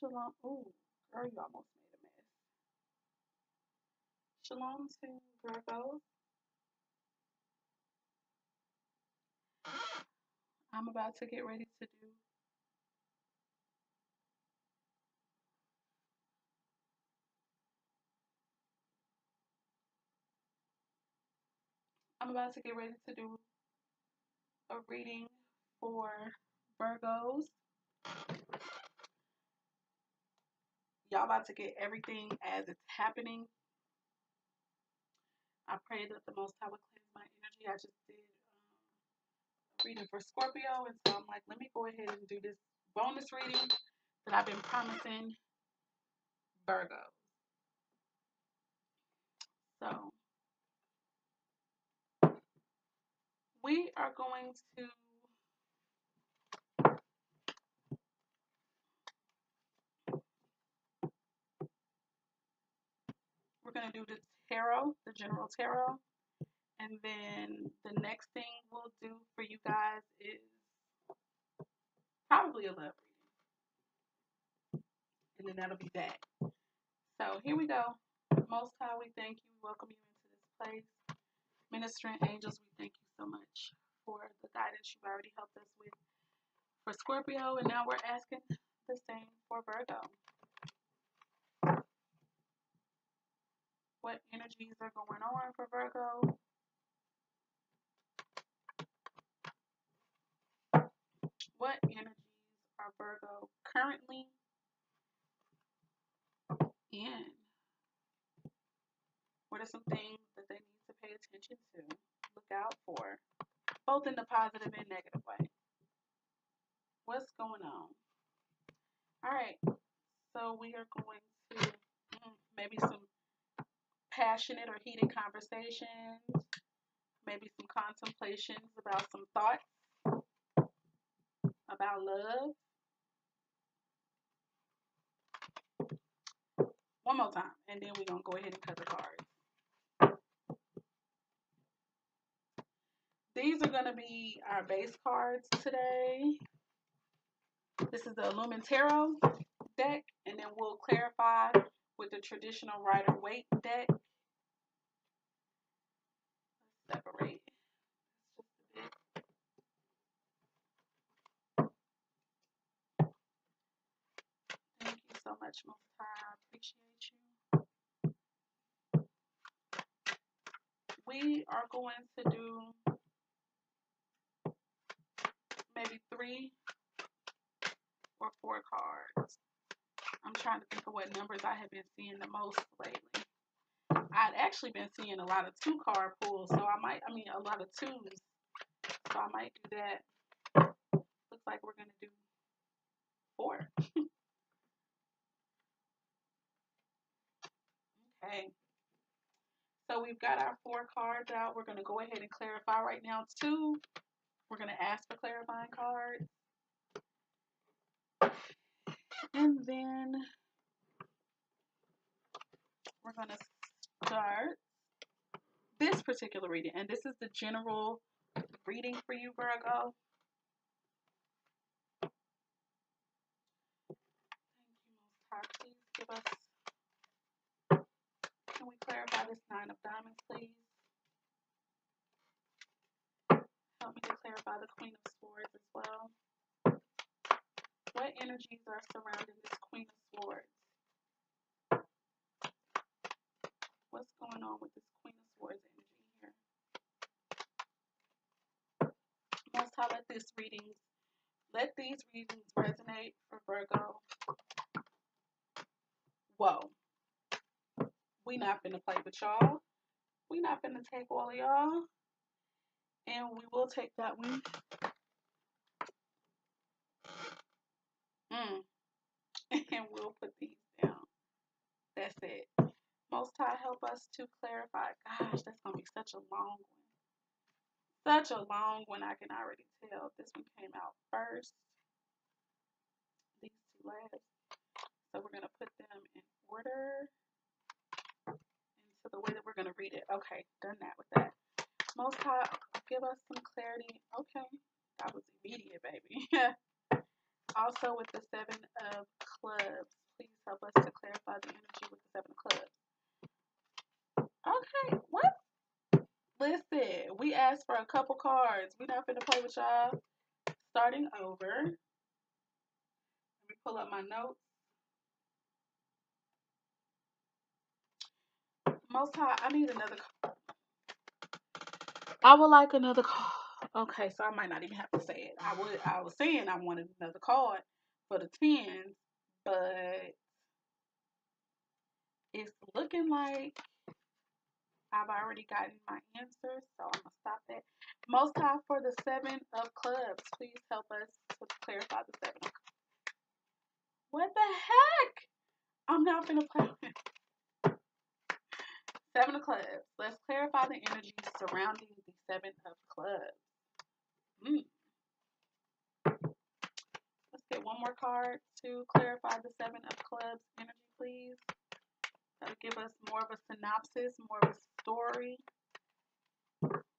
Shalom. Ooh, girl, you almost made a mess. Shalom to Virgo. I'm about to get ready to do. I'm about to get ready to do a reading for Virgos. Y'all about to get everything as it's happening. I pray that the Most High would cleanse my energy. I just did a reading for Scorpio, and so I'm like, let me go ahead and do this bonus reading that I've been promising Virgo. So we are going to we're going to do the tarot, the general tarot, and then the next thing we'll do for you guys is probably a love reading, and then that'll be that. So here we go. Most High, we thank you. We welcome you into this place. Ministering angels, we thank you so much for the guidance you've already helped us with for Scorpio, and now we're asking the same for Virgo. What energies are going on for Virgo? What energies are Virgo currently in? What are some things that they need to pay attention to, look out for, both in the positive and negative way? What's going on? All right, so we are going to maybe some passionate or heated conversations, maybe some contemplations about some thoughts about love. One more time, and then we're going to go ahead and cut the cards. These are going to be our base cards today. This is the Illumin Tarot deck, and then we'll clarify with the traditional Rider-Waite deck. Let's separate just a bit. Thank you so much, Most High. I appreciate you. We are going to do maybe 3 or 4 cards. I'm trying to think of what numbers I have been seeing the most lately. I'd actually been seeing a lot of 2-card pulls, so a lot of 2s. So I might do that. Looks like we're going to do 4. Okay. So we've got our 4 cards out. We're going to go ahead and clarify right now 2. We're going to ask for clarifying cards. And then we're going to start this particular reading. And this is the general reading for you, Virgo. Thank you, Most High. Please give us, can we clarify this 9 of Diamonds, please? Help me to clarify the Queen of Swords as well. What energies are surrounding this Queen of Swords? What's going on with this Queen of Swords energy here? Most High, let these readings resonate for Virgo. Whoa. We not finna play with y'all. We not finna take all of y'all. And we will take that one. And we'll put these down. That's it. Most High, help us to clarify. Gosh, that's going to be such a long one. Such a long one, I can already tell. This one came out first. These 2 last. So we're going to put them in order. And so the way that we're going to read it. Okay, done that with that. Most High, give us some clarity. Okay, that was immediate, baby. Also with the Seven of Clubs, please help us to clarify the energy with the Seven of Clubs. Okay, what? Listen, we asked for a couple cards. We're not finna play with y'all. Starting over. Let me pull up my notes. Most High, I need another card. I would like another card. Okay, so I might not even have to say it. I was saying I wanted another card for the tens, but it's looking like I've already gotten my answer, so I'm gonna stop that. Most High, for the Seven of Clubs, please help us to clarify the Seven of Clubs. What the heck? I'm not gonna play with it. Seven of Clubs. Let's clarify the energy surrounding the Seven of Clubs. Let's get one more card to clarify the Seven of Clubs energy, please. That'll give us more of a synopsis, more of a story.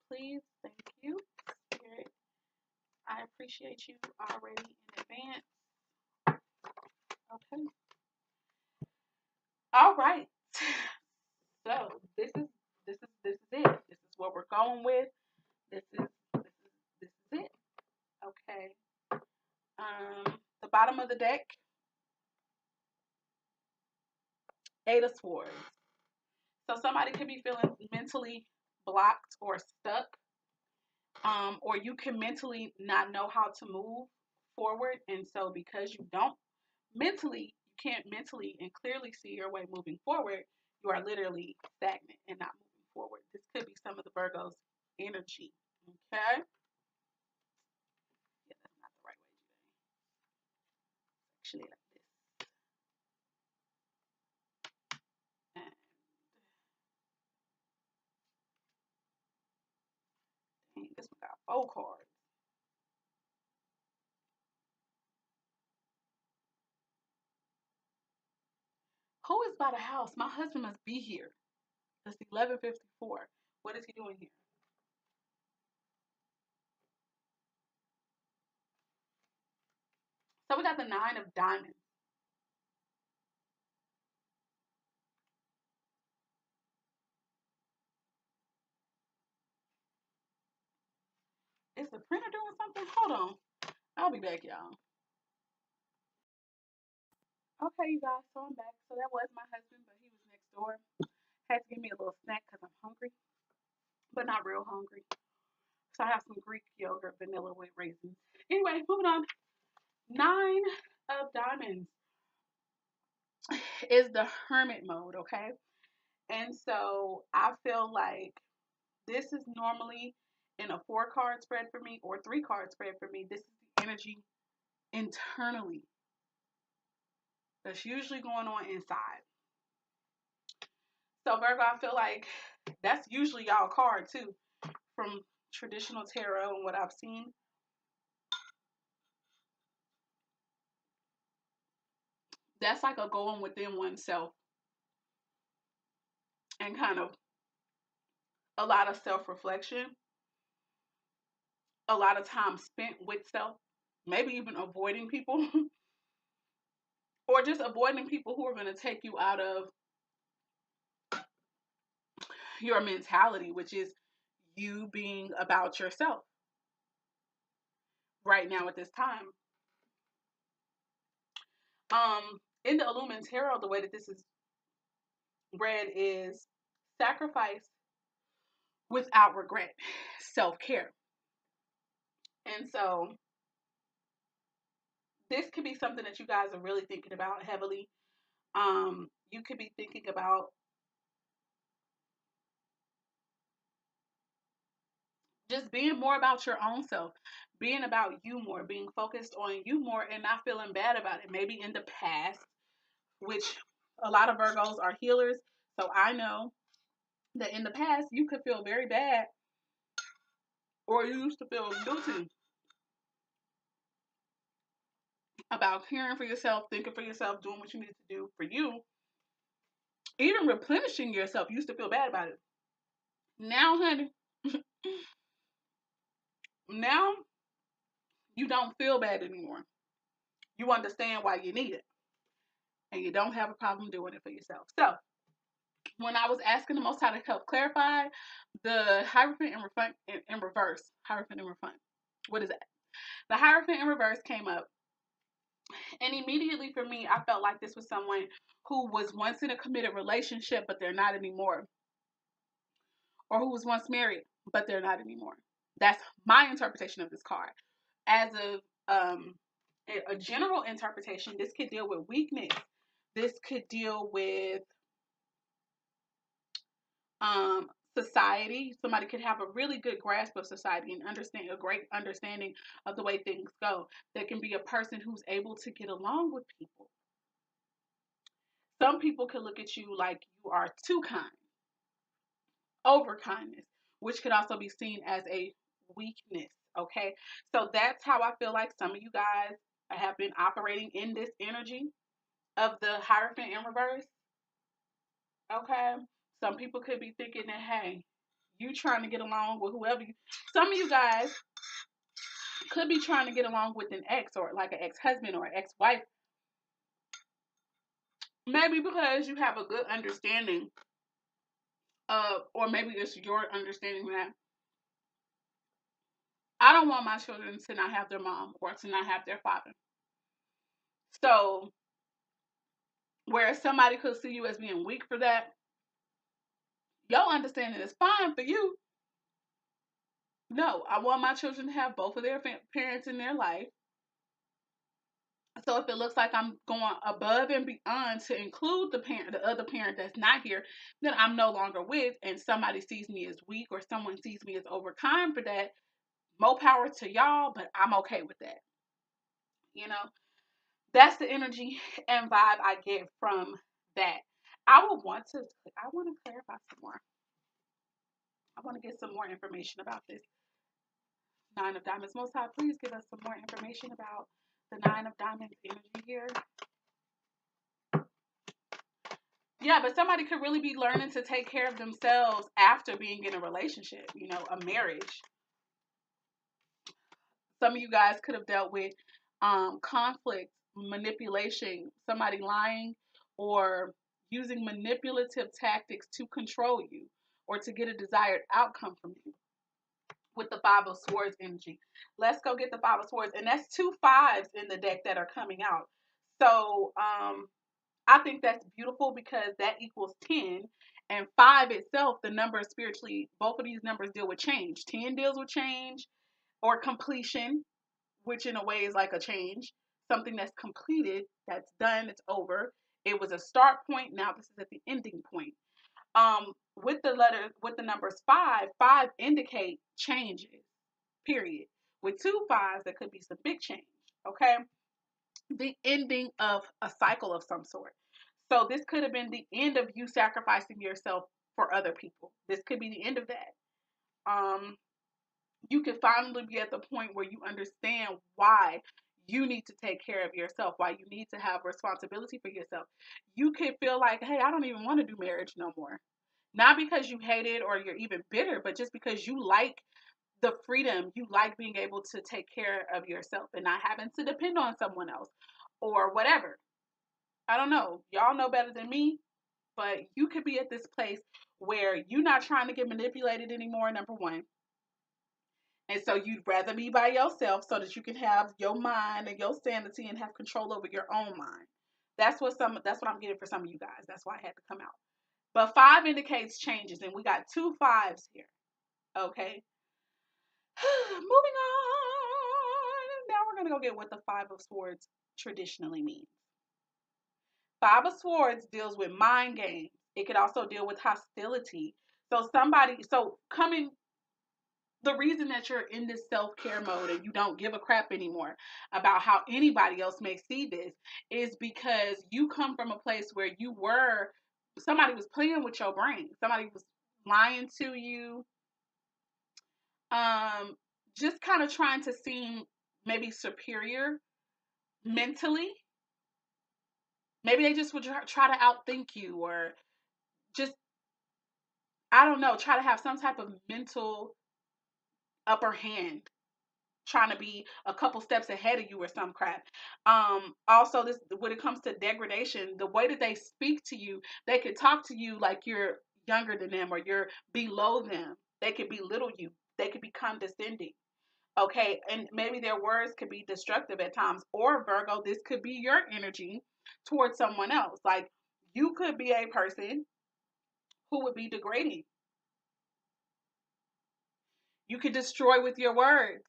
Please, thank you, Spirit. I appreciate you already in advance. Okay. All right. So this is it. This is what we're going with. This is it. Okay. The bottom of the deck, Eight of Swords. So somebody could be feeling mentally blocked or stuck, or you can mentally not know how to move forward, and so because you don't mentally, you can't mentally and clearly see your way moving forward, you are literally stagnant and not moving forward. This could be some of the Virgo's energy. Okay. Yeah, that's not the right way to do it. Actually, like this. And dang, this one got 4 cards. Who is by the house? My husband must be here. It's 11:54. What is he doing here? So we got the 9 of Diamonds. Is the printer doing something? Hold on. I'll be back, y'all. Okay, you guys. So I'm back. So that was my husband, but he was next door. Had to give me a little snack because I'm hungry, but not real hungry. So I have some Greek yogurt, vanilla with raisins. Anyway, moving on. 9 of Diamonds is the hermit mode, okay? And so I feel like this is normally in a 4-card spread for me or 3-card spread for me. This is the energy internally that's usually going on inside. So Virgo, I feel like that's usually y'all card too from traditional tarot and what I've seen. That's like a going within oneself and kind of a lot of self-reflection, a lot of time spent with self, maybe even avoiding people or just avoiding people who are going to take you out of your mentality, which is you being about yourself right now at this time. In the Illumined Tarot, the way that this is read is sacrifice without regret, self-care. And so this could be something that you guys are really thinking about heavily. You could be thinking about just being more about your own self, being about you more, being focused on you more and not feeling bad about it. Maybe in the past, which a lot of Virgos are healers. So I know that in the past you could feel very bad or you used to feel guilty about caring for yourself, thinking for yourself, doing what you need to do for you. Even replenishing yourself, you used to feel bad about it. Now, honey, now you don't feel bad anymore. You understand why you need it. And you don't have a problem doing it for yourself. So when I was asking the Most High to help clarify the Hierophant in reverse, Hierophant in reverse, what is that? The Hierophant in reverse came up, and immediately for me, I felt like this was someone who was once in a committed relationship, but they're not anymore, or who was once married, but they're not anymore. That's my interpretation of this card. As of a general interpretation, this could deal with weakness. This could deal with society. Somebody could have a really good grasp of society and understand a great understanding of the way things go. There can be a person who's able to get along with people. Some people could look at you like you are too kind, over kindness, which could also be seen as a weakness. Okay, so that's how I feel like some of you guys have been operating in this energy of the Hierophant in reverse. Okay, some people could be thinking that, hey, you trying to get along with whoever you. Some of you guys could be trying to get along with an ex, or like an ex-husband or an ex-wife. Maybe because you have a good understanding of, or maybe it's your understanding that I don't want my children to not have their mom or to not have their father. So, whereas somebody could see you as being weak for that, your understanding is fine for you. No, I want my children to have both of their parents in their life. So if it looks like I'm going above and beyond to include the other parent that's not here, then I'm no longer with, and somebody sees me as weak or someone sees me as overkind for that, more power to y'all, but I'm okay with that. You know, that's the energy and vibe I get from that. I want to clarify some more. I want to get some more information about this Nine of Diamonds. Most High, please give us some more information about the Nine of Diamonds energy here. Yeah, but somebody could really be learning to take care of themselves after being in a relationship, a marriage. Some of you guys could have dealt with conflict, manipulation, somebody lying or using manipulative tactics to control you or to get a desired outcome from you with the Five of Swords energy. Let's go get the Five of Swords. And that's 2 5s in the deck that are coming out. So, I think that's beautiful because that equals 10. And 5 itself, the number spiritually, both of these numbers deal with change. 10 deals with change or completion, which in a way is like a change. Something that's completed, that's done, it's over. It was a start point. Now this is at the ending point. With the numbers 5, 5 indicate changes, period. With 2 5s, there could be some big change. Okay. The ending of a cycle of some sort. So this could have been the end of you sacrificing yourself for other people. This could be the end of that. You could finally be at the point where you understand why you need to take care of yourself, why you need to have responsibility for yourself. You could feel like, hey, I don't even want to do marriage no more. Not because you hate it or you're even bitter, but just because you like the freedom, you like being able to take care of yourself and not having to depend on someone else or whatever. I don't know. Y'all know better than me, but you could be at this place where you're not trying to get manipulated anymore, number one. And so you'd rather be by yourself so that you can have your mind and your sanity and have control over your own mind. That's what I'm getting for some of you guys. That's why I had to come out. But 5 indicates changes, and we got 2 5s here. Okay. Moving on. Now we're gonna go get what the 5 of Swords traditionally means. 5 of Swords deals with mind games. It could also deal with hostility. So the reason that you're in this self-care mode and you don't give a crap anymore about how anybody else may see this is because you come from a place where somebody was playing with your brain. Somebody was lying to you. Just kind of trying to seem maybe superior mentally. Maybe they just would try to outthink you or just, I don't know, try to have some type of mental upper hand trying to be a couple steps ahead of you or some crap. Also, this, when it comes to degradation, the way that they speak to you, they could talk to you like you're younger than them or you're below them. They could belittle you. They could be condescending. Okay, and maybe their words could be destructive at times. Or Virgo, this could be your energy towards someone else. Like, you could be a person who would be degrading. You could destroy with your words.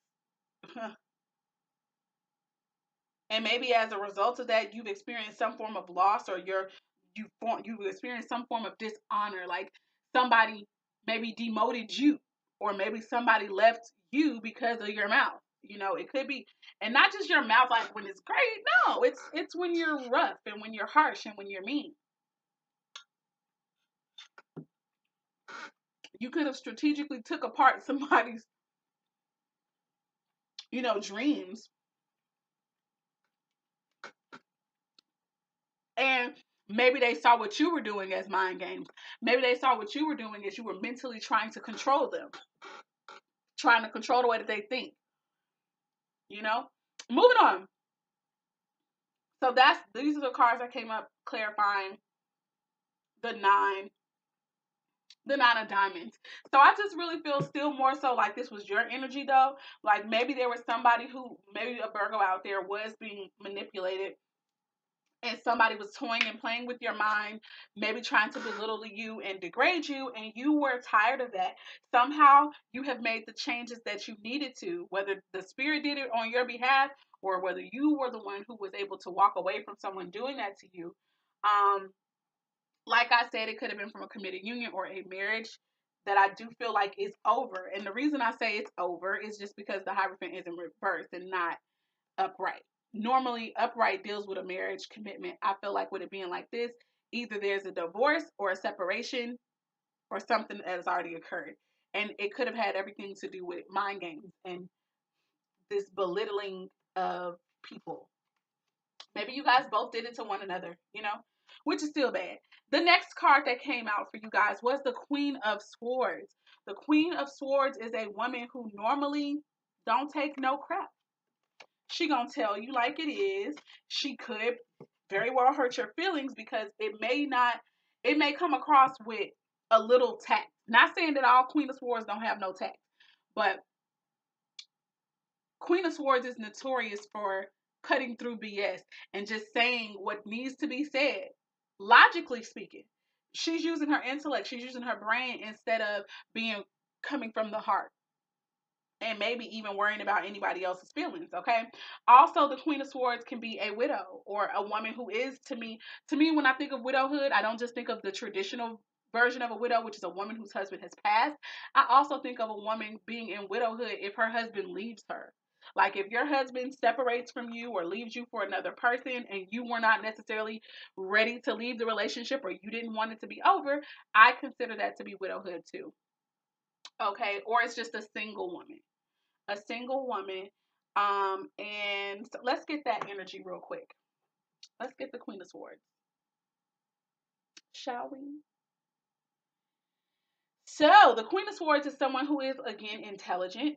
And maybe as a result of that, you've experienced some form of loss, or you've experienced some form of dishonor. Like, somebody maybe demoted you, or maybe somebody left you because of your mouth. You know, it could be, and not just your mouth like when it's great. No, it's when you're rough and when you're harsh and when you're mean. You could have strategically took apart somebody's, dreams, and maybe they saw what you were doing as mind games. Maybe they saw what you were doing as you were mentally trying to control them, trying to control the way that they think. You know? Moving on. So these are the cards that came up clarifying the nine, the nine of diamonds. So I just really feel still more so like this was your energy though. Like, maybe there was somebody who, maybe a Virgo out there, was being manipulated, and somebody was toying and playing with your mind, maybe trying to belittle you and degrade you, and you were tired of that. Somehow you have made the changes that you needed to, whether the spirit did it on your behalf or whether you were the one who was able to walk away from someone doing that to you. Like I said, it could have been from a committed union or a marriage that I do feel like is over. And the reason I say it's over is just because the Hierophant is in reverse and not upright. Normally, upright deals with a marriage commitment. I feel like with it being like this, either there's a divorce or a separation or something that has already occurred. And it could have had everything to do with mind games and this belittling of people. Maybe you guys both did it to one another, which is still bad. The next card that came out for you guys was the Queen of Swords. The Queen of Swords is a woman who normally don't take no crap. She gonna tell you like it is. She could very well hurt your feelings because it may come across with a little tact. Not saying that all Queen of Swords don't have no tact, but Queen of Swords is notorious for cutting through BS and just saying what needs to be said. Logically speaking, she's using her intellect, she's using her brain instead of being coming from the heart. And maybe even worrying about anybody else's feelings, okay? Also, the Queen of Swords can be a widow or a woman who is, to me, when I think of widowhood, I don't just think of the traditional version of a widow, which is a woman whose husband has passed. I also think of a woman being in widowhood if her husband leaves her. Like, if your husband separates from you or leaves you for another person and you were not necessarily ready to leave the relationship or you didn't want it to be over, I consider that to be widowhood too. Okay? Or it's just a single woman. A single woman. And so let's get that energy real quick. Let's get the Queen of Swords, shall we? So the Queen of Swords is someone who is, again, intelligent.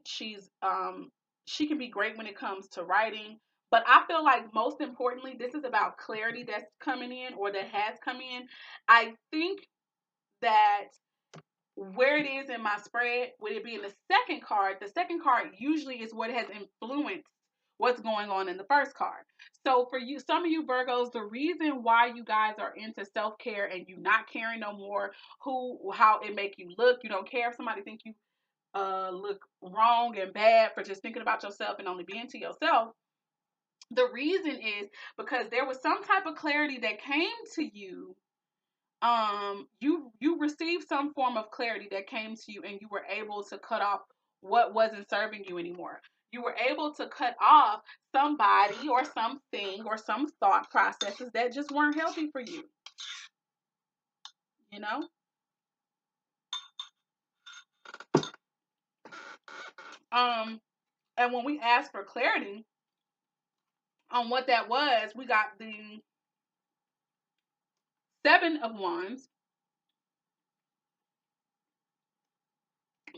She can be great when it comes to writing, but I feel like most importantly, this is about clarity that's coming in or that has come in. I think that where it is in my spread, with it being the second card usually is what has influenced what's going on in the first card. So for you, some of you Virgos, the reason why you guys are into self-care and you not caring no more how it make you look, you don't care if somebody think you look wrong and bad for just thinking about yourself and only being to yourself. The reason is because there was some type of clarity that came to you. You received some form of clarity that came to you, and you were able to cut off what wasn't serving you anymore. You were able to cut off somebody or something or some thought processes that just weren't healthy for you. You know? And when we asked for clarity on what that was, we got the Seven of Wands,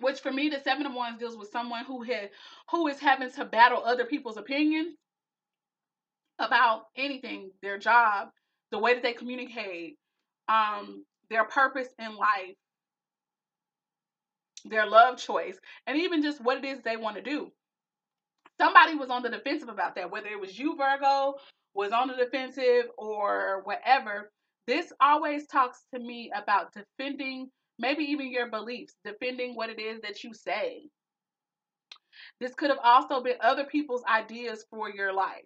which for me, the Seven of Wands deals with someone who is having to battle other people's opinions about anything, their job, the way that they communicate, their purpose in life, their love choice, and even just what it is they want to do. Somebody was on the defensive about that, whether it was you, Virgo, was on the defensive or whatever. This always talks to me about defending maybe even your beliefs, defending what it is that you say. This could have also been other people's ideas for your life.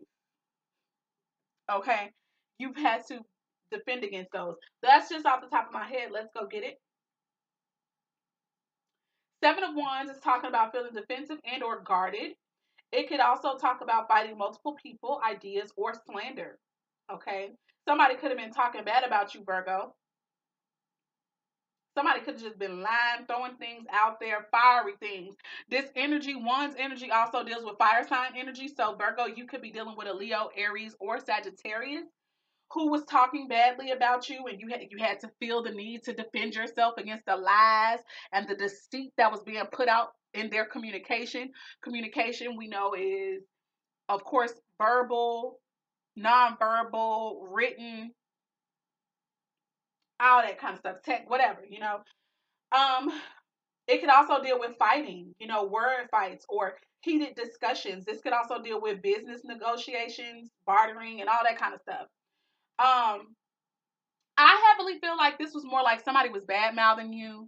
Okay? You've had to defend against those. That's just off the top of my head. Let's go get it. Seven of Wands is talking about feeling defensive and or guarded. It could also talk about fighting multiple people, ideas, or slander. Okay? Somebody could have been talking bad about you, Virgo. Somebody could have just been lying, throwing things out there, fiery things. This energy, Wands energy, also deals with fire sign energy. So, Virgo, you could be dealing with a Leo, Aries, or Sagittarius who was talking badly about you, and you had to feel the need to defend yourself against the lies and the deceit that was being put out in their communication. Communication, we know, is, of course, verbal, nonverbal, written, all that kind of stuff, tech, whatever, you know. It could also deal with fighting, you know, word fights or heated discussions. This could also deal with business negotiations, bartering, and all that kind of stuff. Um, I heavily feel like this was more like somebody was bad mouthing you.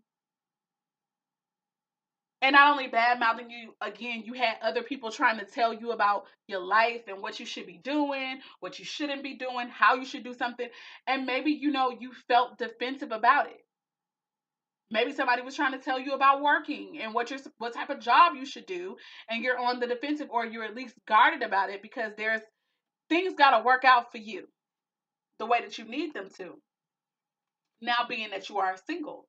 And not only bad mouthing you, again, you had other people trying to tell you about your life and what you should be doing, what you shouldn't be doing, how you should do something. And maybe, you know, you felt defensive about it. Maybe somebody was trying to tell you about working and what type of job you should do, and you're on the defensive, or you're at least guarded about it because there's things got to work out for you the way that you need them to. Now, being that you are single.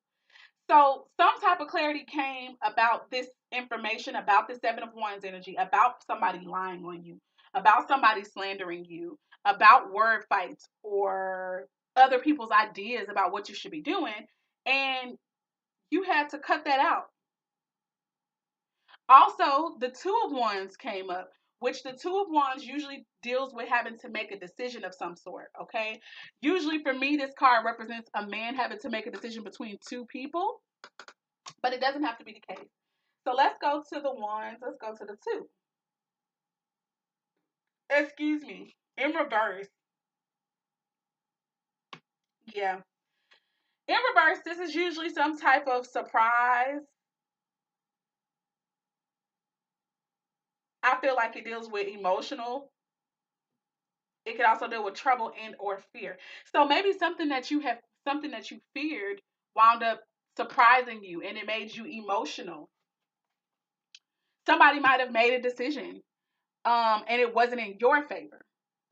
So some type of clarity came about this information, about the Seven of Wands energy, about somebody lying on you, about somebody slandering you, about word fights or other people's ideas about what you should be doing. And you had to cut that out. Also, the Two of Wands came up, which the Two of Wands usually deals with having to make a decision of some sort, okay? Usually for me, this card represents a man having to make a decision between two people, but it doesn't have to be the case. So let's go to the Wands. Let's go to the Two. Excuse me. In reverse. Yeah. In reverse, this is usually some type of surprise. I feel like it deals with emotional. It could also deal with trouble and or fear. So maybe something that you feared wound up surprising you and it made you emotional. Somebody might have made a decision and it wasn't in your favor.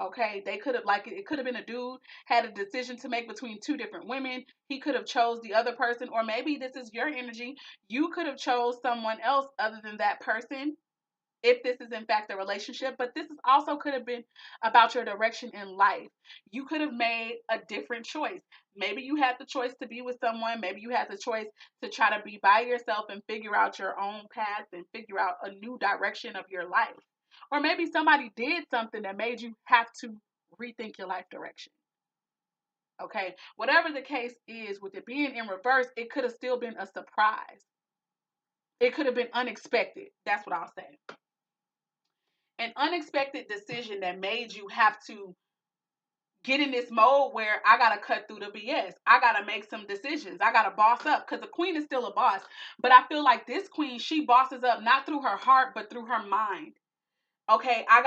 Okay, they could have, like, it could have been a dude had a decision to make between two different women. He could have chose the other person, or maybe this is your energy. You could have chose someone else other than that person, if this is in fact a relationship. But this is also could have been about your direction in life. You could have made a different choice. Maybe you had the choice to be with someone. Maybe you had the choice to try to be by yourself and figure out your own path and figure out a new direction of your life. Or maybe somebody did something that made you have to rethink your life direction. Okay, whatever the case is, with it being in reverse, it could have still been a surprise. It could have been unexpected. That's what I'll say. An unexpected decision that made you have to get in this mode where I got to cut through the BS. I got to make some decisions. I got to boss up, because the queen is still a boss. But I feel like this queen, she bosses up not through her heart, but through her mind. Okay, I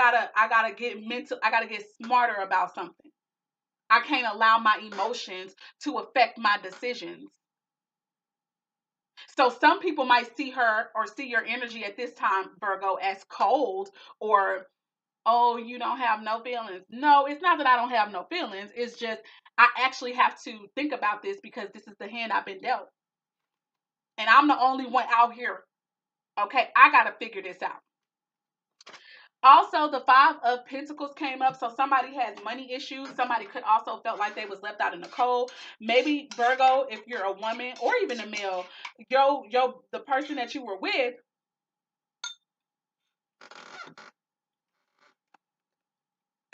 gotta get mental. I gotta get smarter about something. I can't allow my emotions to affect my decisions. So some people might see her or see your energy at this time, Virgo, as cold, or, oh, you don't have no feelings. No, it's not that I don't have no feelings. It's just I actually have to think about this because this is the hand I've been dealt. And I'm the only one out here. Okay, I got to figure this out. Also, the Five of Pentacles came up. So somebody has money issues. Somebody could also felt like they was left out in the cold. Maybe Virgo, if you're a woman or even a male, the person that you were with,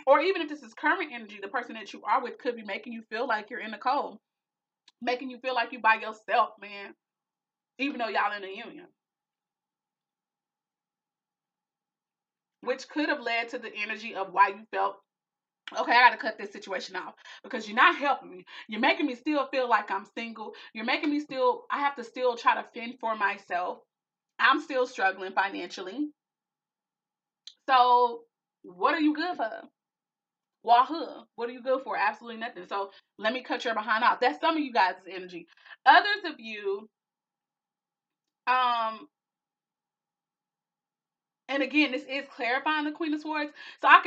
or even if this is current energy, the person that you are with could be making you feel like you're in the cold, making you feel like you by yourself, man, even though y'all in a union. Which could have led to the energy of why you felt, okay, I got to cut this situation off because you're not helping me. You're making me still feel like I'm single. You're making me I have to still try to fend for myself. I'm still struggling financially. So what are you good for? Wahoo. What are you good for? Absolutely nothing. So let me cut your behind off. That's some of you guys' energy. Others of you, and again, this is clarifying the Queen of Swords. So I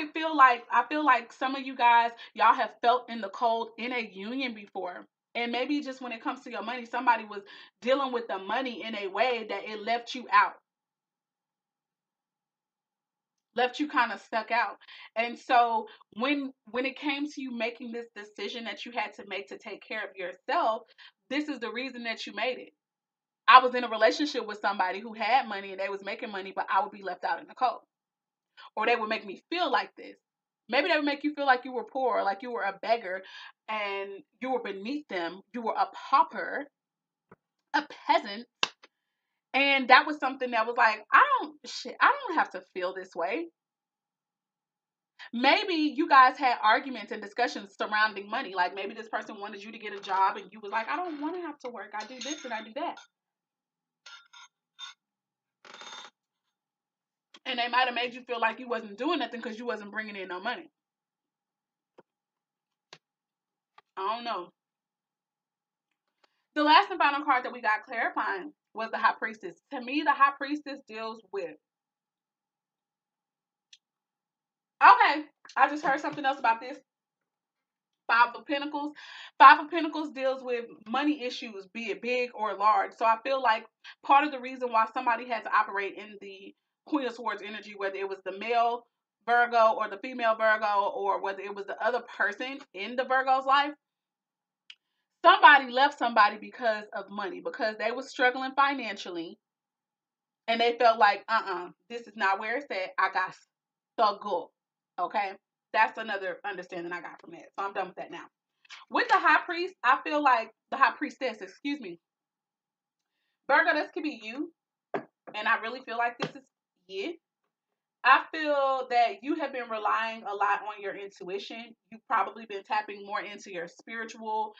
feel like some of you guys, y'all have felt in the cold in a union before. And maybe just when it comes to your money, somebody was dealing with the money in a way that it left you out. Left you kind of stuck out. And so when it came to you making this decision that you had to make to take care of yourself, this is the reason that you made it. I was in a relationship with somebody who had money and they was making money, but I would be left out in the cold. Or they would make me feel like this. Maybe they would make you feel like you were poor, like you were a beggar and you were beneath them. You were a pauper, a peasant. And that was something that was like, I don't have to feel this way. Maybe you guys had arguments and discussions surrounding money. Like maybe this person wanted you to get a job and you was like, I don't want to have to work. I do this and I do that. And they might have made you feel like you wasn't doing nothing because you wasn't bringing in no money. I don't know. The last and final card that we got clarifying was the High Priestess. To me, the High Priestess deals with... Okay, I just heard something else about this. Five of Pentacles. Five of Pentacles deals with money issues, be it big or large. So I feel like part of the reason why somebody had to operate in the Queen of Swords energy, whether it was the male Virgo or the female Virgo, or whether it was the other person in the Virgo's life, somebody left somebody because of money, because they were struggling financially and they felt like, this is not where it's at. I got to go. Okay? That's another understanding I got from that. So I'm done with that now. With the High Priest, I feel like the High Priestess, excuse me. Virgo, this could be you. And I really feel like this is you. I feel that you have been relying a lot on your intuition. You've probably been tapping more into your spiritual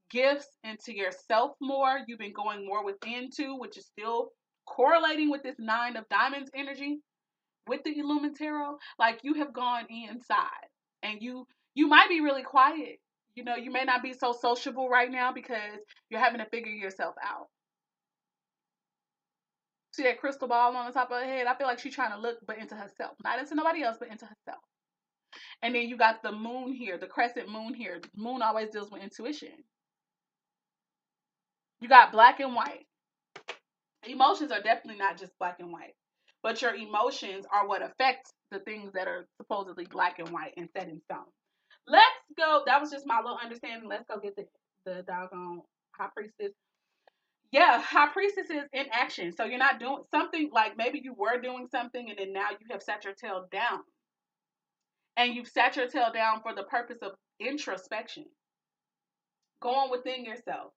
gifts, into yourself more. You've been going more within too, which is still correlating with this Nine of Diamonds energy with the Illuminataro. Like you have gone inside and you might be really quiet. You know, you may not be so sociable right now because you're having to figure yourself out. See that crystal ball on the top of her head? I feel like she's trying to look but into herself. Not into nobody else, but into herself. And then you got the moon here, the crescent moon here. The moon always deals with intuition. You got black and white. Emotions are definitely not just black and white. But your emotions are what affect the things that are supposedly black and white and set in stone. Let's go. That was just my little understanding. Let's go get the doggone High Priestess. Yeah, High Priestess is in action. So you're not doing something, like maybe you were doing something and then now you have sat your tail down. And you've sat your tail down for the purpose of introspection. Going within yourself.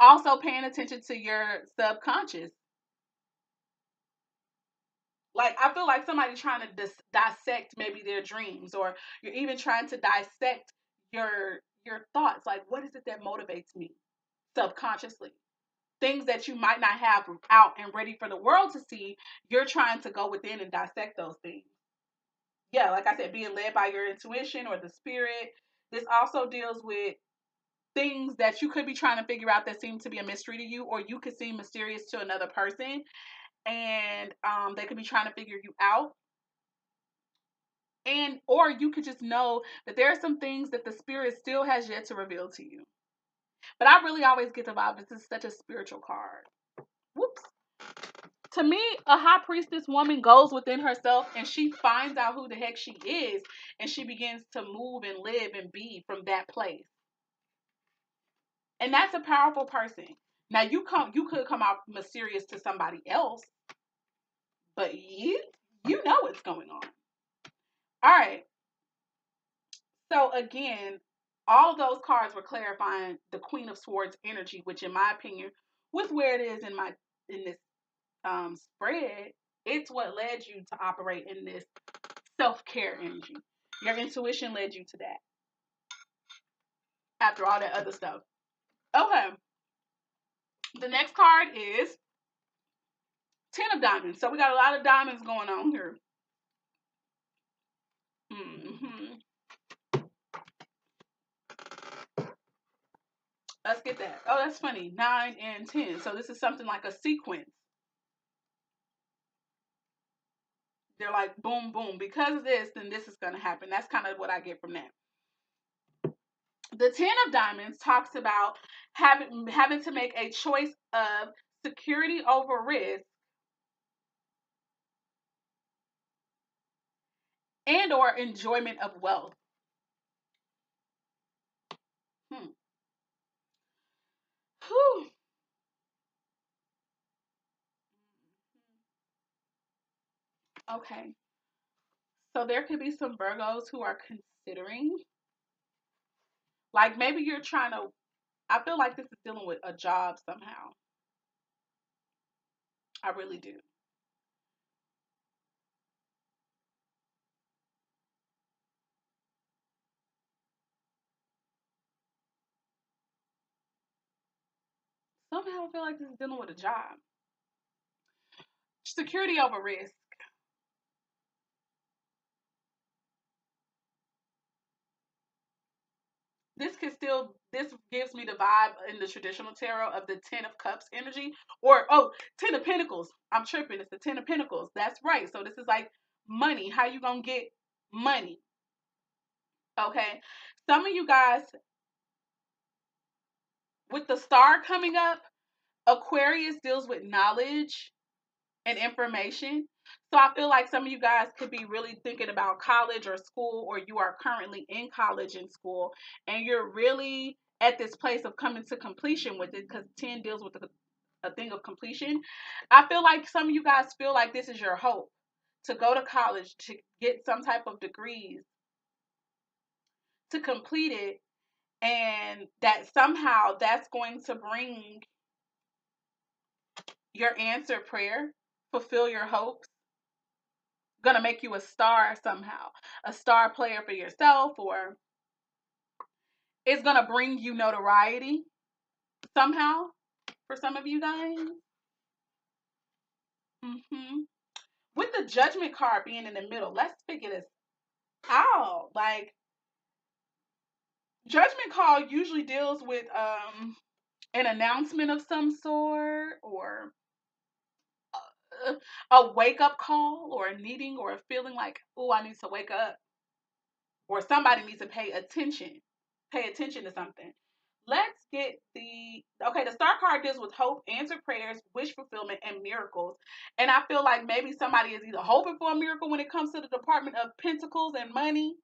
Also paying attention to your subconscious. Like, I feel like somebody trying to dissect maybe their dreams, or you're even trying to dissect your thoughts. Like, what is it that motivates me subconsciously? Things that you might not have out and ready for the world to see, you're trying to go within and dissect those things. Yeah, like I said, being led by your intuition or the spirit. This also deals with things that you could be trying to figure out that seem to be a mystery to you, or you could seem mysterious to another person, and they could be trying to figure you out. And or you could just know that there are some things that the spirit still has yet to reveal to you. But I really always get the vibe that this is such a spiritual card. Whoops. to me, a high priestess woman goes within herself and she finds out who the heck she is, and she begins to move and live and be from that place. And that's a powerful person. Now you could come out mysterious to somebody else, but you know what's going on. All right. So again, all those cards were clarifying the Queen of Swords energy, which in my opinion, with where it is in this spread, it's what led you to operate in this self-care energy. Your intuition led you to that. After all that other stuff. Okay. The next card is Ten of Diamonds. So we got a lot of diamonds going on here. Mm-hmm. Let's get that. Oh, that's funny. 9 and 10. So this is something like a sequence. They're like, boom, boom. Because of this, then this is going to happen. That's kind of what I get from that. The Ten of Diamonds talks about having to make a choice of security over risk and or enjoyment of wealth. Whew. Okay. So there could be some Virgos who are considering, like maybe you're trying to, I feel like this is dealing with a job somehow. I really do. Somehow I feel like this is dealing with a job. Security over risk. This gives me the vibe in the traditional tarot of the Ten of Cups energy, or Ten of Pentacles. I'm tripping. It's the Ten of Pentacles. That's right. So this is like money. How you gonna get money? Okay. Some of you guys, with the star coming up, Aquarius deals with knowledge and information. So I feel like some of you guys could be really thinking about college or school, or you are currently in college and school, and you're really at this place of coming to completion with it, because 10 deals with a thing of completion. I feel like some of you guys feel like this is your hope to go to college, to get some type of degrees, to complete it, and that somehow that's going to bring your answered prayer, fulfill your hopes, gonna make you a star somehow, a star player for yourself, or it's gonna bring you notoriety somehow for some of you guys. With the Judgment card being in the middle, let's figure this out. Like, Judgment card usually deals with an announcement of some sort, or a wake up call, or a needing or a feeling like, oh, I need to wake up, or somebody needs to pay attention to something. Let's get the star card deals with hope, answered prayers, wish fulfillment, and miracles. And I feel like maybe somebody is either hoping for a miracle when it comes to the Department of Pentacles and money,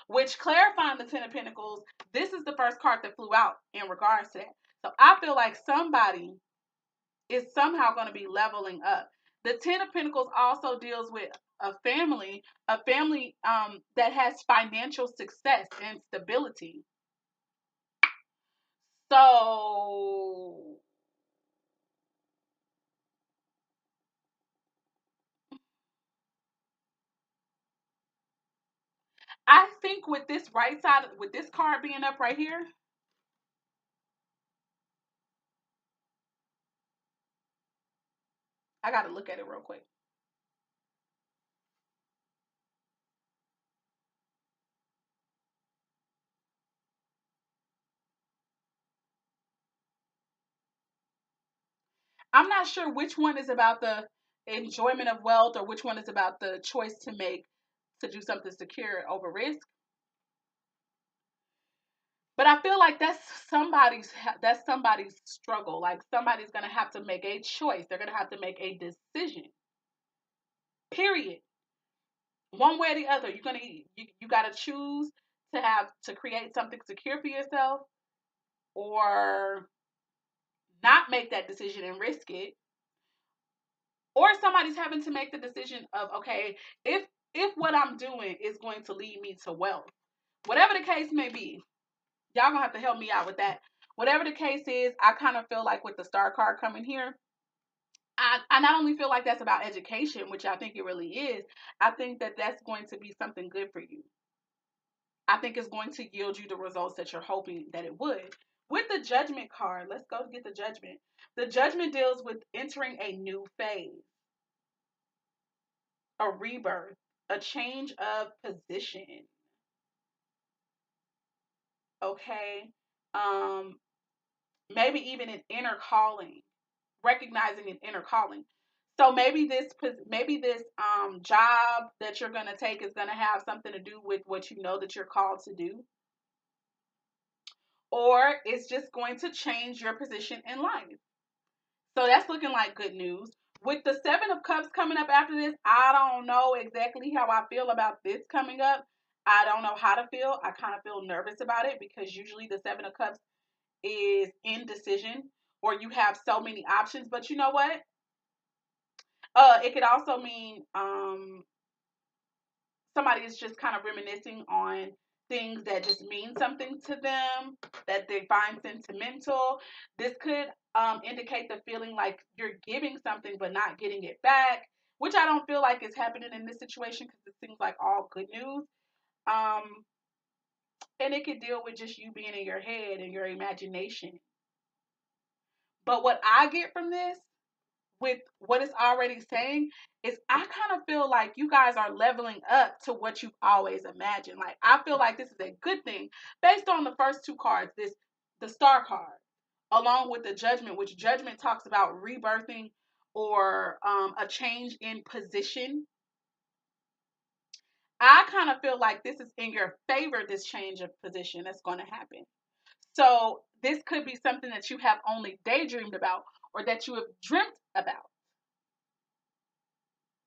which, clarifying the Ten of Pentacles, this is the first card that flew out in regards to that. So I feel like somebody is somehow going to be leveling up. The Ten of Pentacles also deals with a family that has financial success and stability. So I think with this right side, with this card being up right here, I got to look at it real quick. I'm not sure which one is about the enjoyment of wealth or which one is about the choice to make to do something secure over risk. But I feel like that's somebody's struggle. Like somebody's gonna have to make a choice. They're gonna have to make a decision. Period. One way or the other. You gotta choose to create something secure for yourself, or not make that decision and risk it. Or somebody's having to make the decision of, okay, if what I'm doing is going to lead me to wealth, whatever the case may be, y'all gonna have to help me out with that. Whatever the case is, I kind of feel like with the star card coming here, I not only feel like that's about education, which I think it really is. I think that that's going to be something good for you. I think it's going to yield you the results that you're hoping that it would. With the judgment card, let's go get the judgment. The judgment deals with entering a new phase, a rebirth, a change of position. Okay. Um, Maybe even an inner calling, recognizing an inner calling. So maybe this job that you're gonna take is gonna have something to do with what you know that you're called to do, or it's just going to change your position in life. So that's looking like good news. With the Seven of Cups coming up after this, I don't know exactly how I feel about this coming up. I don't know how to feel. I kind of feel nervous about it because usually the Seven of Cups is indecision, or you have so many options. But you know what? It could also mean somebody is just kind of reminiscing on things that just mean something to them, that they find sentimental. This could indicate the feeling like you're giving something but not getting it back, which I don't feel like is happening in this situation because it seems like all good news. Um, and it could deal with just you being in your head and your imagination. But what I get from this, with what it's already saying, is I kind of feel like you guys are leveling up to what you've always imagined. Like I feel like this is a good thing based on the first two cards, the star card, along with the judgment, which judgment talks about rebirthing or a change in position. I kind of feel like this is in your favor, this change of position that's going to happen. So this could be something that you have only daydreamed about or that you have dreamt about,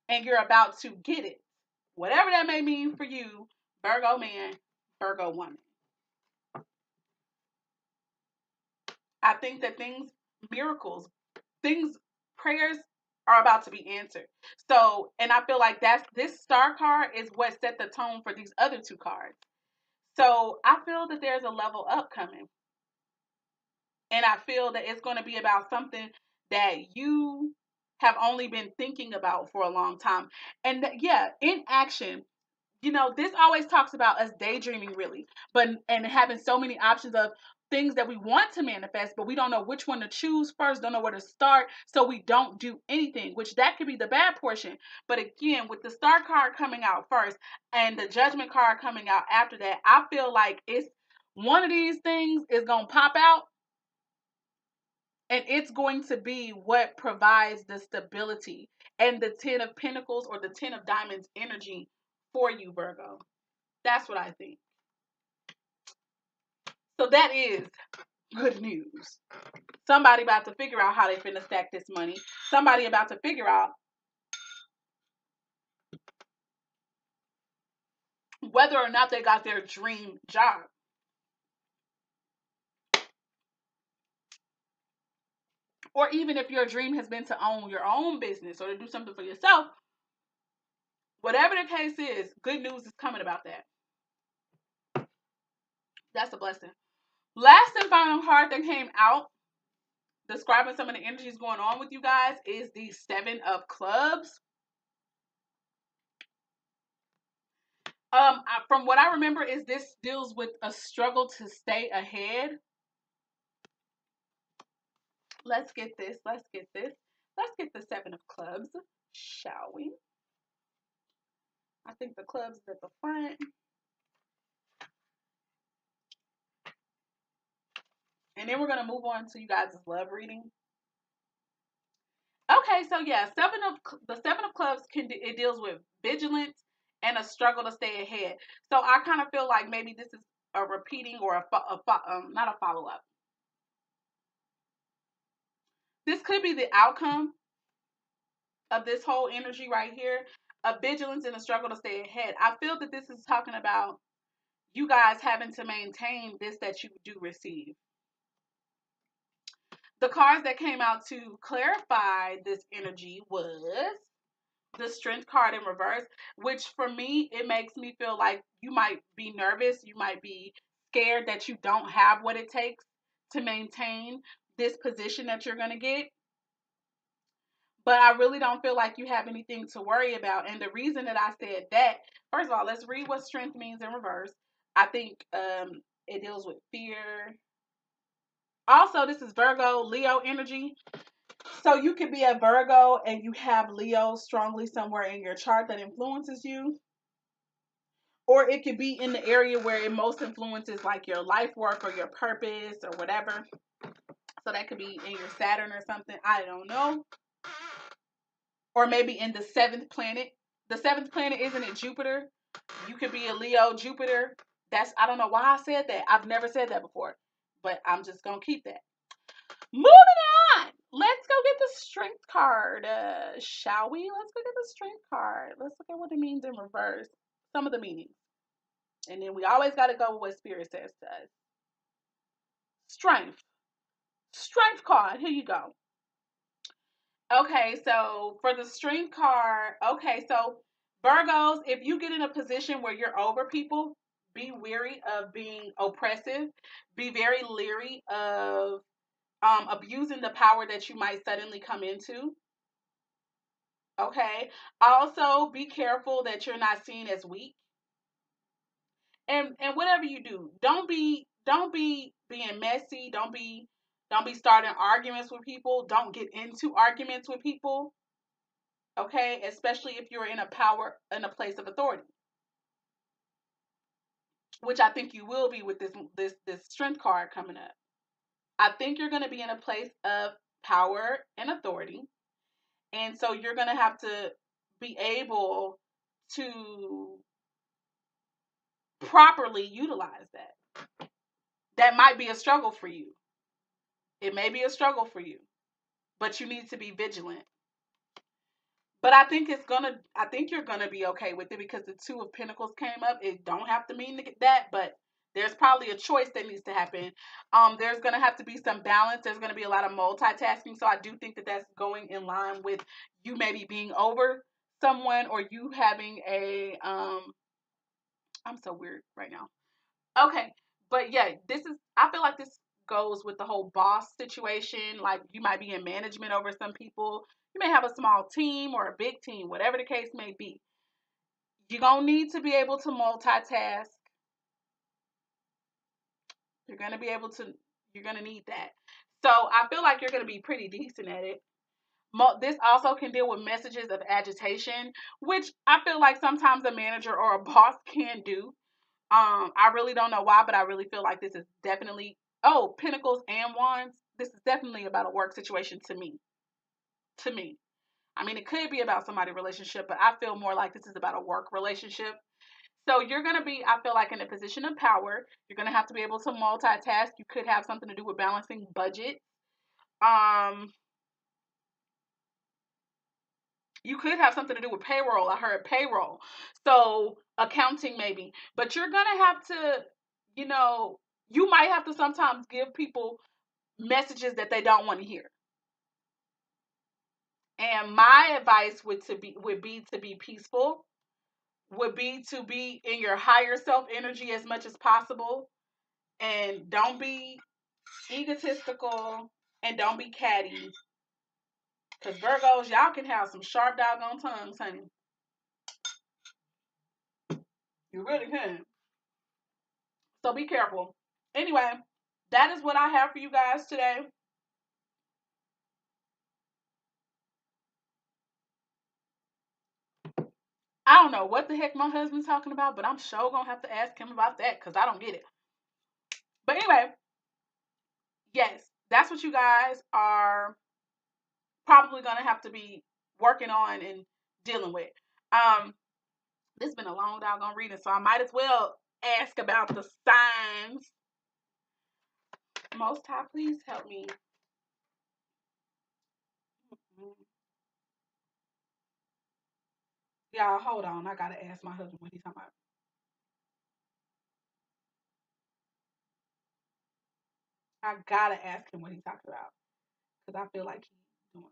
and you're about to get it. Whatever that may mean for you, Virgo man, Virgo woman. I think that miracles, things, prayers are about to be answered. So, and I feel like this star card is what set the tone for these other two cards. So I feel that there's a level up coming. And I feel that it's going to be about something that you have only been thinking about for a long time. And yeah, in action, this always talks about us daydreaming really, but and having so many options of things that we want to manifest, but we don't know which one to choose first, don't know where to start, so we don't do anything, which that could be the bad portion. But again, with the star card coming out first and the judgment card coming out after that, I feel like it's one of these things is going to pop out, and it's going to be what provides the stability and the 10 of pentacles or the 10 of diamonds energy for you, Virgo. That's what I think. So that is good news. Somebody about to figure out how they finna stack this money. Somebody about to figure out whether or not they got their dream job. Or even if your dream has been to own your own business or to do something for yourself, whatever the case is, good news is coming about that. That's a blessing. Last and final card that came out describing some of the energies going on with you guys is the Seven of Clubs. From what I remember, is this deals with a struggle to stay ahead. Let's get this. Let's get this. Let's get the Seven of Clubs, shall we? I think the clubs is at the front. And then we're going to move on to you guys' love reading. Okay, so yeah, the Seven of Clubs it deals with vigilance and a struggle to stay ahead. So I kind of feel like maybe this is a repeating or not a follow up. This could be the outcome of this whole energy right here, a vigilance and a struggle to stay ahead. I feel that this is talking about you guys having to maintain this that you do receive. The cards that came out to clarify this energy was the Strength card in reverse, which for me, it makes me feel like you might be nervous. You might be scared that you don't have what it takes to maintain this position that you're going to get. But I really don't feel like you have anything to worry about. And the reason that I said that, first of all, let's read what strength means in reverse. I think it deals with fear. Also, this is Virgo, Leo energy. So you could be a Virgo and you have Leo strongly somewhere in your chart that influences you. Or it could be in the area where it most influences like your life work or your purpose or whatever. So that could be in your Saturn or something. I don't know. Or maybe in the seventh planet. The seventh planet, isn't it Jupiter? You could be a Leo, Jupiter. I don't know why I said that. I've never said that before. But I'm just going to keep that. Moving on. Let's go get the strength card. Shall we? Let's go get the strength card. Let's look at what it means in reverse. Some of the meanings. And then we always got to go with what Spirit says to us. Strength. Strength card. Here you go. Okay, so for the strength card, okay, so Virgos, if you get in a position where you're over people, be weary of being oppressive. Be very leery of abusing the power that you might suddenly come into. Okay. Also, be careful that you're not seen as weak. And whatever you do, don't be being messy. Don't be starting arguments with people. Don't get into arguments with people. Okay, especially if you're in a place of authority, which I think you will be with this strength card coming up. I think you're going to be in a place of power and authority, and so you're going to have to be able to properly utilize that. That might be a struggle for you. It may be a struggle for you, but you need to be vigilant. But I think you're gonna be okay with it because the Two of Pentacles came up. It don't have to mean that, but there's probably a choice that needs to happen. There's gonna have to be some balance. There's gonna be a lot of multitasking. So I do think that that's going in line with you maybe being over someone or you having I'm so weird right now. Okay, but yeah, I feel like this goes with the whole boss situation. Like you might be in management over some people. You may have a small team or a big team, whatever the case may be. You're going to need to be able to multitask. You're going to be able to, you're going to need that. So I feel like you're going to be pretty decent at it. This also can deal with messages of agitation, which I feel like sometimes a manager or a boss can do. I really don't know why, but I really feel like this is definitely, Pentacles and Wands. This is definitely about a work situation to me. To me. I mean, it could be about somebody's relationship, but I feel more like this is about a work relationship. So you're going to be, I feel like, in a position of power. You're going to have to be able to multitask. You could have something to do with balancing budget. You could have something to do with payroll. I heard payroll. So accounting maybe. But you're going to have to, you know, you might have to sometimes give people messages that they don't want to hear. And my advice would be to be peaceful, would be to be in your higher self energy as much as possible, and don't be egotistical and don't be catty. Cause Virgos, y'all can have some sharp doggone tongues, honey. You really can. So be careful. Anyway, that is what I have for you guys today. I don't know what the heck my husband's talking about, but I'm sure gonna have to ask him about that because I don't get it. But anyway, yes, that's what you guys are probably gonna have to be working on and dealing with. This has been a long doggone reading, so I might as well ask about the signs. Most High, please help me. Y'all, hold on. I gotta ask my husband what he's talking about. I gotta ask him what he's talking about because I feel like he's doing.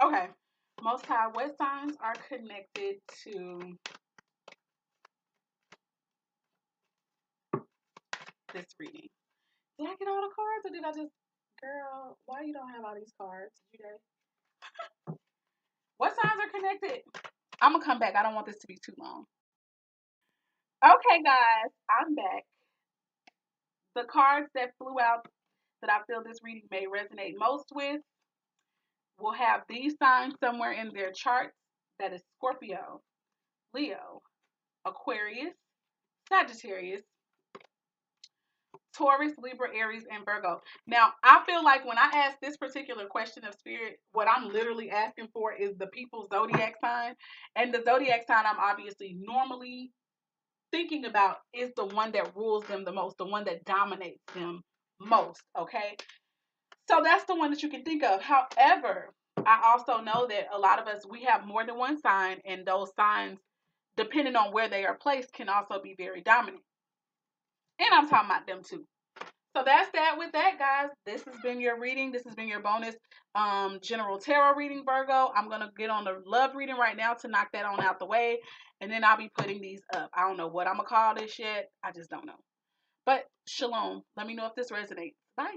Okay. Most High, what signs are connected to this reading? Did I get all the cards or did I just, girl, why you don't have all these cards? Today? What signs are connected? I'm going to come back. I don't want this to be too long. Okay, guys, I'm back. The cards that flew out that I feel this reading may resonate most with will have these signs somewhere in their charts. That is Scorpio, Leo, Aquarius, Sagittarius, Taurus, Libra, Aries, and Virgo. Now, I feel like when I ask this particular question of spirit, what I'm literally asking for is the people's zodiac sign. And the zodiac sign I'm obviously normally thinking about is the one that rules them the most, the one that dominates them most, okay? So that's the one that you can think of. However, I also know that a lot of us, we have more than one sign, and those signs, depending on where they are placed, can also be very dominant. And I'm talking about them too. So that's that with that, guys. This has been your reading. This has been your bonus general tarot reading, Virgo. I'm going to get on the love reading right now to knock that on out the way. And then I'll be putting these up. I don't know what I'm going to call this yet. I just don't know. But shalom. Let me know if this resonates. Bye.